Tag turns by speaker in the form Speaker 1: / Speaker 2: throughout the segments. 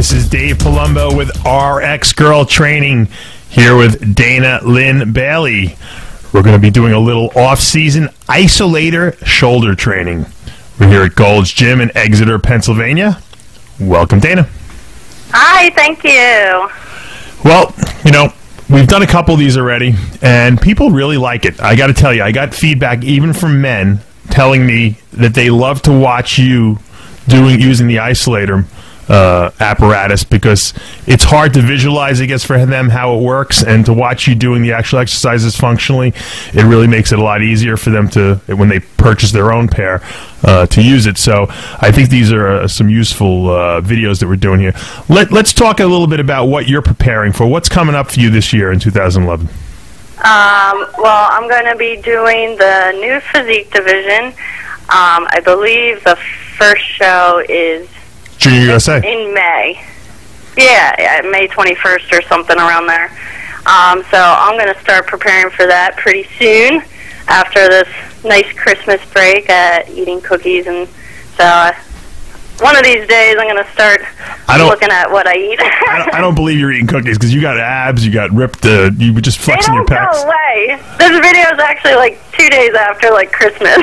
Speaker 1: This is Dave Palumbo with RX Girl Training here with Dana Linn Bailey. We're going to be doing a little off-season Isolator shoulder training. We're here at Gold's Gym in Exeter, Pennsylvania. Welcome, Dana.
Speaker 2: Hi, thank you.
Speaker 1: Well, you know, we've done a couple of these already, and people really like it. I got to tell you, I got feedback even from men telling me that they love to watch you using the Isolator apparatus because it's hard to visualize, I guess, for them how it works, and to watch you doing the actual exercises functionally, it really makes it a lot easier for them to, when they purchase their own pair, to use it. So I think these are some useful videos that we're doing here. Let's talk a little bit about what you're preparing for. What's coming up for you this year in 2011?
Speaker 2: Well, I'm going to be doing the new physique division. I believe the first show is
Speaker 1: Junior USA.
Speaker 2: In May. Yeah, May 21st or something around there. So I'm going to start preparing for that pretty soon after this nice Christmas break, eating cookies. And so one of these days I'm going to start looking at what I eat.
Speaker 1: I don't believe you're eating cookies because you got abs, you got ripped, you were just flexing your pecs.
Speaker 2: No way. This video is actually like 2 days after like Christmas.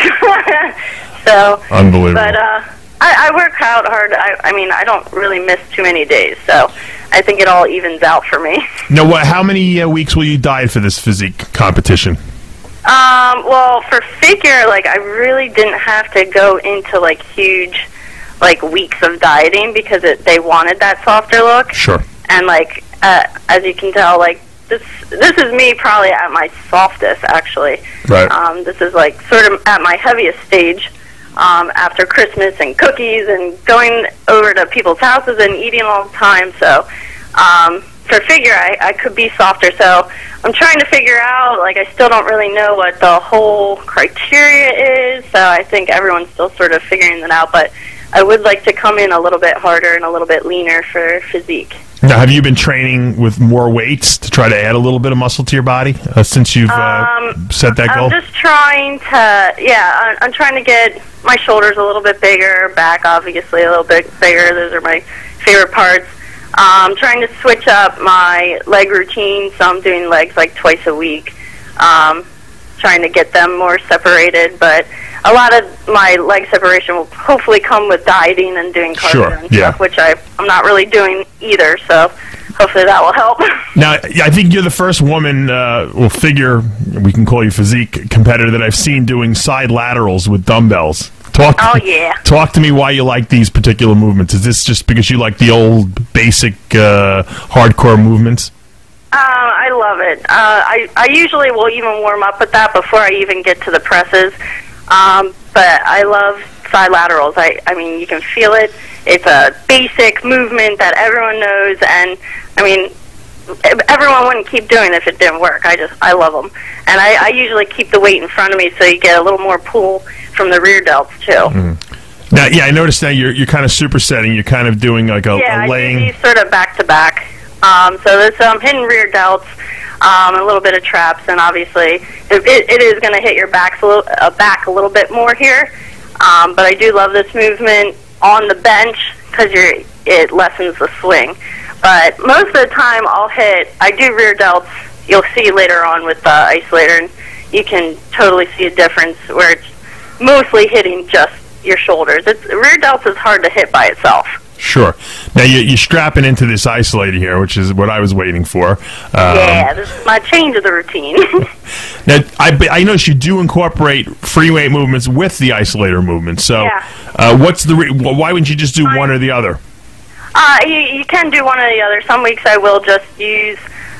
Speaker 2: So
Speaker 1: unbelievable.
Speaker 2: But I work out hard. I mean, I don't really miss too many days, so I think it all evens out for me.
Speaker 1: Now, how many weeks will you diet for this physique competition?
Speaker 2: Well, for figure, like, I really didn't have to go into, like, huge, like, weeks of dieting because they wanted that softer look.
Speaker 1: Sure.
Speaker 2: And, like, as you can tell, like, this is me probably at my softest, actually.
Speaker 1: Right.
Speaker 2: This is, like, sort of at my heaviest stage. After Christmas and cookies and going over to people's houses and eating all the time. So for figure, I could be softer. So I'm trying to figure out, like, I still don't really know what the whole criteria is. So I think everyone's still sort of figuring that out. But I would like to come in a little bit harder and a little bit leaner for physique.
Speaker 1: Now, have you been training with more weights to try to add a little bit of muscle to your body since you've set that goal?
Speaker 2: I'm just trying to, I'm trying to get my shoulders a little bit bigger, back obviously a little bit bigger. Those are my favorite parts. I'm trying to switch up my leg routine, so I'm doing legs like twice a week, trying to get them more separated, but a lot of my leg separation will hopefully come with dieting and doing cardio and stuff, which I'm not really doing either, so hopefully that will help.
Speaker 1: Now, I think you're the first woman, figure, we can call you physique, competitor that I've seen doing side laterals with dumbbells. Talk to me why you like these particular movements. Is this just because you like the old basic hardcore movements?
Speaker 2: I love it. I usually will even warm up with that before I even get to the presses. But I love side laterals. I mean, you can feel it. It's a basic movement that everyone knows, and I mean, everyone wouldn't keep doing it if it didn't work. I love them. And I usually keep the weight in front of me so you get a little more pull from the rear delts, too.
Speaker 1: Mm. Now, I noticed that you're kind of supersetting. You're kind of doing like a laying.
Speaker 2: Yeah, I do these sort of back-to-back. So there's some hidden rear delts, a little bit of traps, and obviously it is going to hit your back a little bit more here. But I do love this movement on the bench because it lessens the swing. But most of the time I do rear delts. You'll see later on with the Isolator, and you can totally see a difference where it's mostly hitting just your shoulders. Rear delts is hard to hit by itself.
Speaker 1: Sure. Now, you're strapping into this Isolator here, which is what I was waiting for.
Speaker 2: This is my change of the routine.
Speaker 1: Now, I notice you do incorporate free weight movements with the Isolator movement. So why wouldn't you just do one or the other?
Speaker 2: You can do one or the other. Some weeks I will just use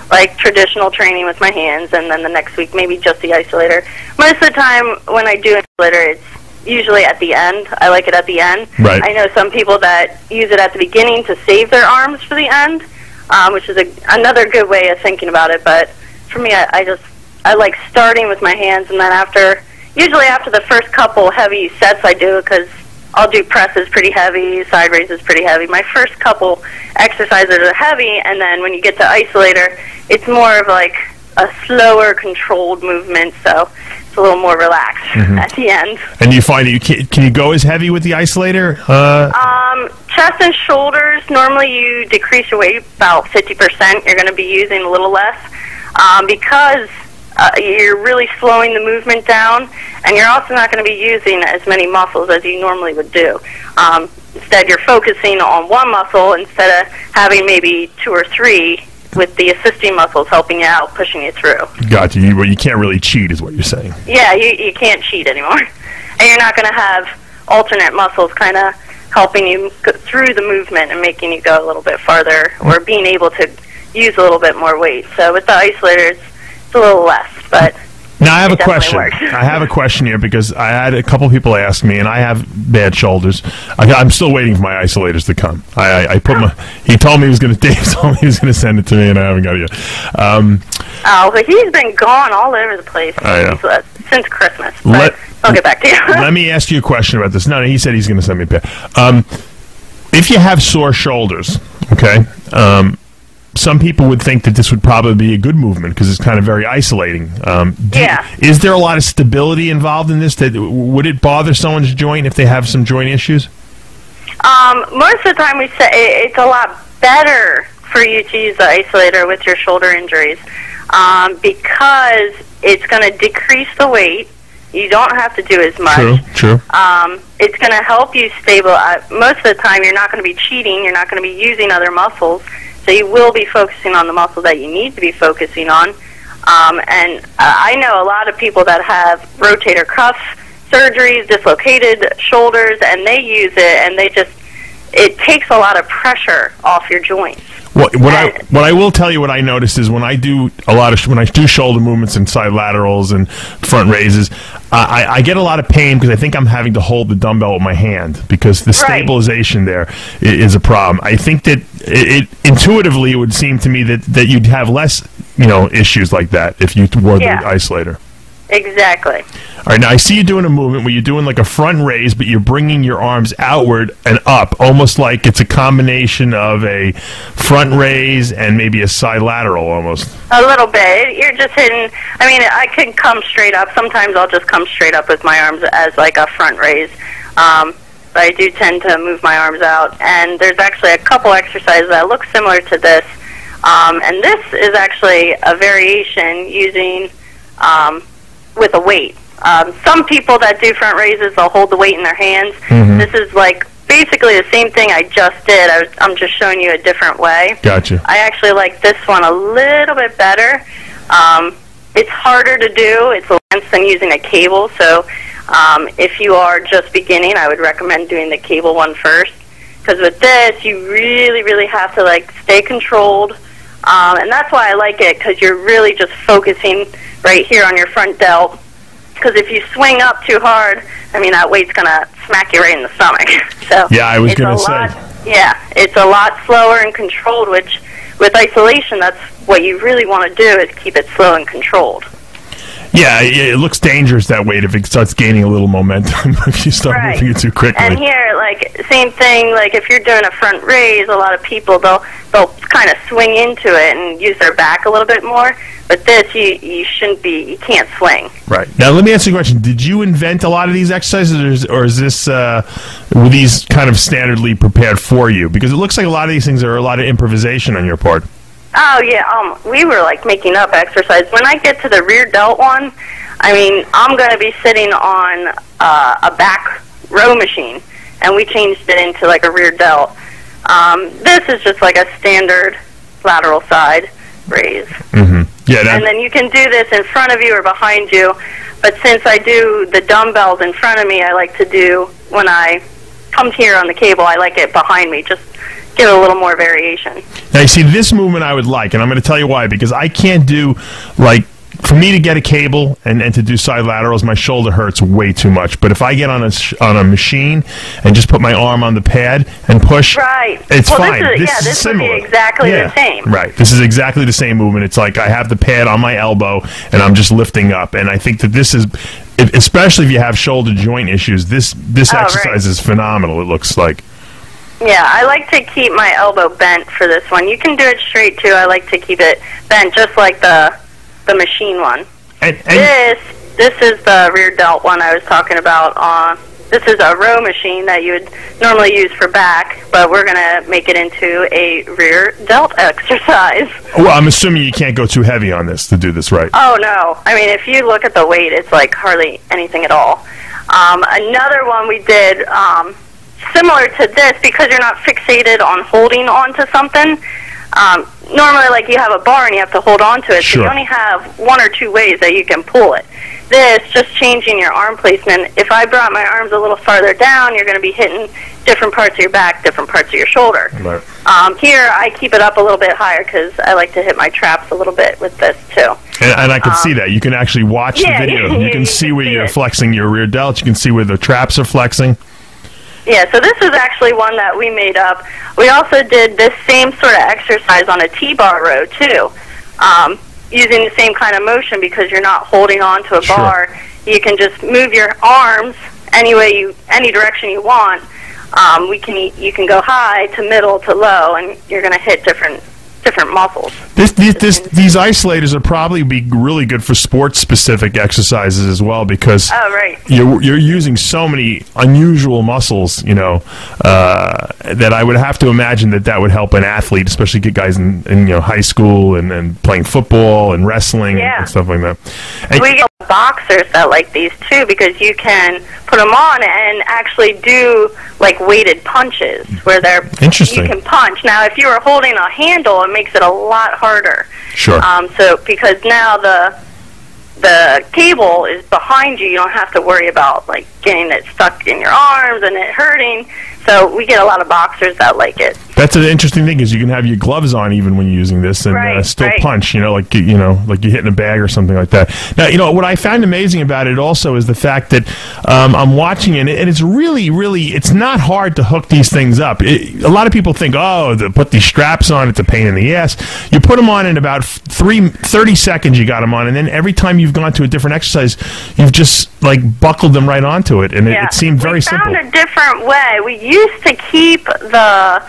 Speaker 2: like traditional training with my hands, and then the next week maybe just the Isolator. Most of the time when I do Isolator, it's usually at the end. I like it at the end.
Speaker 1: Right.
Speaker 2: I know some people that use it at the beginning to save their arms for the end, which is another good way of thinking about it. But for me, I like starting with my hands, and then usually after the first couple heavy sets I do, because I'll do presses pretty heavy, side raises pretty heavy. My first couple exercises are heavy, and then when you get to Isolator, it's more of like a slower, controlled movement. So it's a little more relaxed at the end.
Speaker 1: And you find that can you go as heavy with the Isolator?
Speaker 2: Chest and shoulders, normally you decrease your weight about 50%. You're going to be using a little less because you're really slowing the movement down, and you're also not going to be using as many muscles as you normally would do. Instead, you're focusing on one muscle instead of having maybe 2 or 3 with the assisting muscles helping you out, pushing you through.
Speaker 1: Gotcha. You can't really cheat is what you're saying.
Speaker 2: Yeah, you can't cheat anymore. And you're not going to have alternate muscles kind of helping you go through the movement and making you go a little bit farther or being able to use a little bit more weight. So with the Isolators, it's a little less, but...
Speaker 1: Now I have a question. I have a question here because I had a couple people ask me, and I have bad shoulders. I'm still waiting for my Isolators to come. I put my. He told me he was going to. Dave told me he was going to send it to me, and I haven't got it yet.
Speaker 2: But he's been gone all over the place since Christmas. I'll get back to you.
Speaker 1: Let me ask you a question about this. No, he said he's going to send me a pair. If you have sore shoulders, okay. Some people would think that this would probably be a good movement because it's kind of very isolating. Is there a lot of stability involved in this? Would it bother someone's joint if they have some joint issues?
Speaker 2: Most of the time we say it's a lot better for you to use the Isolator with your shoulder injuries because it's going to decrease the weight. You don't have to do as much.
Speaker 1: True.
Speaker 2: It's going to help you stabilize. Most of the time you're not going to be cheating. You're not going to be using other muscles. So you will be focusing on the muscle that you need to be focusing on. And I know a lot of people that have rotator cuff surgeries, dislocated shoulders, and they use it, and it takes a lot of pressure off your joints.
Speaker 1: What I will tell you, what I noticed is when I do shoulder movements and side laterals and front raises, I get a lot of pain because I think I'm having to hold the dumbbell with my hand because the stabilization there is a problem. I think that intuitively it would seem to me that you'd have less issues like that if you wore the Isolator.
Speaker 2: Exactly.
Speaker 1: All right, now I see you doing a movement where you're doing like a front raise, but you're bringing your arms outward and up, almost like it's a combination of a front raise and maybe a side lateral almost.
Speaker 2: A little bit. You're just hitting, I can come straight up. Sometimes I'll just come straight up with my arms as like a front raise. But I do tend to move my arms out. And there's actually a couple exercises that look similar to this. And this is actually a variation using... with a weight. Some people that do front raises, they'll hold the weight in their hands. This is like basically the same thing I just did. I'm just showing you a different way.
Speaker 1: Gotcha.
Speaker 2: I actually like this one a little bit better. It's harder to do. It's less than using a cable. So if you are just beginning, I would recommend doing the cable one first. Because with this, you really, really have to like stay controlled. And that's why I like it, because you're really just focusing right here on your front delt. Because if you swing up too hard, that weight's going to smack you right in the stomach. So
Speaker 1: yeah, I was going to say.
Speaker 2: Yeah, it's a lot slower and controlled, which with isolation, that's what you really want to do is keep it slow and controlled.
Speaker 1: Yeah, it looks dangerous that weight if it starts gaining a little momentum if you start moving it too quickly.
Speaker 2: And here, like, same thing, like if you're doing a front raise, a lot of people, they'll kind of swing into it and use their back a little bit more. But this, you can't swing.
Speaker 1: Right. Now, let me ask you a question. Did you invent a lot of these exercises, or is this, were these kind of standardly prepared for you? Because it looks like a lot of these things are a lot of improvisation on your part.
Speaker 2: Oh, yeah. We were, like, making up exercise. When I get to the rear delt one, I'm going to be sitting on a back row machine, and we changed it into, like, a rear delt. This is just, like, a standard lateral side raise.
Speaker 1: Mm-hmm. Yeah,
Speaker 2: and then you can do this in front of you or behind you, but since I do the dumbbells in front of me, I like to do, when I come here on the cable, I like it behind me, just give it a little more variation.
Speaker 1: Now, you see, this movement I would like, and I'm going to tell you why, because I can't do, like, for me to get a cable and to do side laterals, my shoulder hurts way too much. But if I get on a machine and just put my arm on the pad and push, it's fine. This is similar.
Speaker 2: Would be exactly the same.
Speaker 1: Right. This is exactly the same movement. It's like I have the pad on my elbow and I'm just lifting up. And I think that this is, especially if you have shoulder joint issues, this exercise is phenomenal, it looks like.
Speaker 2: Yeah, I like to keep my elbow bent for this one. You can do it straight, too. I like to keep it bent, just like the machine one.
Speaker 1: And
Speaker 2: this this is the rear delt one I was talking about. This is a row machine that you would normally use for back, but we're going to make it into a rear delt exercise.
Speaker 1: Well, I'm assuming you can't go too heavy on this to do this right.
Speaker 2: Oh, no. I mean, if you look at the weight, it's like hardly anything at all. Another one we did similar to this, because you're not fixated on holding on to something. Normally, like, you have a bar and you have to hold on to it,
Speaker 1: Sure.
Speaker 2: so you only have one or two ways that you can pull it. This, just changing your arm placement. If I brought my arms a little farther down, you're going to be hitting different parts of your back, different parts of your shoulder.
Speaker 1: Right.
Speaker 2: Here, I keep it up a little bit higher because I like to hit my traps a little bit with this, too.
Speaker 1: And I can see that. You can actually watch the video. You can see where you're flexing your rear delt. You can see where the traps are flexing.
Speaker 2: Yeah, so this is actually one that we made up. We also did this same sort of exercise on a T-bar row, too, using the same kind of motion because you're not holding on to a bar. You can just move your arms any direction you want. You can go high to middle to low, and you're going to hit different muscles.
Speaker 1: These isolators are probably be really good for sports-specific exercises as well because you're using so many unusual muscles, that I would have to imagine that would help an athlete, especially get guys in high school and playing football and wrestling and stuff like that. And
Speaker 2: we get boxers that like these too because you can put them on and actually do like weighted punches where
Speaker 1: Interesting.
Speaker 2: You can punch. Now, if you were holding a handle, it makes it a lot harder.
Speaker 1: Sure.
Speaker 2: So because now the cable is behind you don't have to worry about like getting it stuck in your arms and it hurting. So we get a lot of boxers that like it.
Speaker 1: That's an interesting thing is you can have your gloves on even when you're using this and still punch, like you're hitting a bag or something like that. Now, what I found amazing about it also is the fact that I'm watching it, and it's really, really, it's not hard to hook these things up. A lot of people think, to put these straps on, it's a pain in the ass. You put them on in about 30 seconds, you got them on, and then every time you've gone to a different exercise, you've just like buckled them right onto it, and it seemed very simple.
Speaker 2: We found a different way. We used to keep the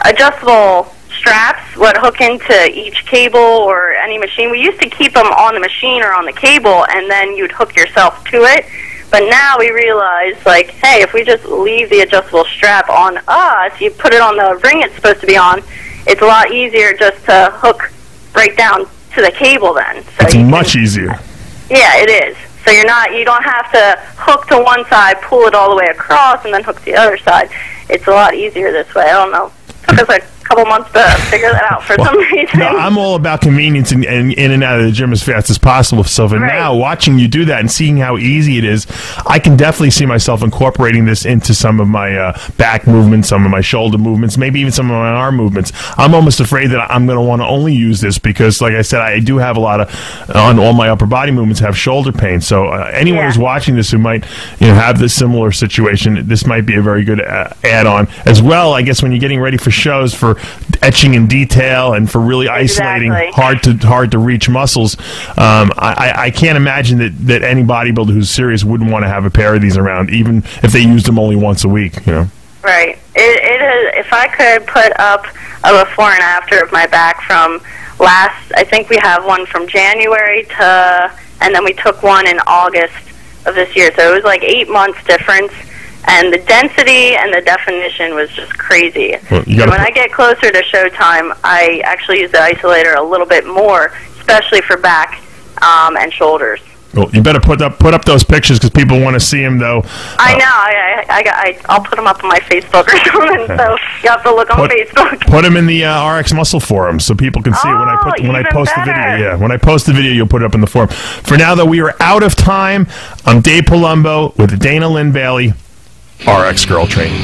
Speaker 2: adjustable straps would hook into each cable or any machine. We used to keep them on the machine or on the cable, and then you'd hook yourself to it. But now we realize, like, hey, if we just leave the adjustable strap on us, you put it on the ring it's supposed to be on, it's a lot easier just to hook right down to the cable then. So
Speaker 1: it's much easier.
Speaker 2: Yeah, it is. So you don't have to hook to one side, pull it all the way across, and then hook to the other side. It's a lot easier this way. I don't know. It took us a couple months to figure that out for some reason.
Speaker 1: No, I'm all about convenience and in and out of the gym as fast as possible. So now, watching you do that and seeing how easy it is, I can definitely see myself incorporating this into some of my back movements, some of my shoulder movements, maybe even some of my arm movements. I'm almost afraid that I'm going to want to only use this because, like I said, I do have a lot of, on all my upper body movements, have shoulder pain. So anyone who's watching this who might have this similar situation, this might be a very good add-on. As well, I guess when you're getting ready for shows for etching and detail and for really isolating hard to reach muscles, I can't imagine that any bodybuilder who's serious wouldn't want to have a pair of these around, even if they used them only once a week.
Speaker 2: Right. It is. If I could put up a before and after of my back from I think we have one from January and then we took one in August of this year. So it was like 8 months difference. And the density and the definition was just crazy. Well, when I get closer to showtime, I actually use the isolator a little bit more, especially for back and shoulders.
Speaker 1: Well, you better put up those pictures because people want to see them, though.
Speaker 2: I know. I'll put them up on my Facebook or something. So you have to look on Facebook.
Speaker 1: Put them in the RX Muscle forum so people can see it when I post the video. Yeah, when I post the video, you'll put it up in the forum. For now, though, we are out of time. I'm Dave Palumbo with Dana Linn Bailey, RX Girl Training.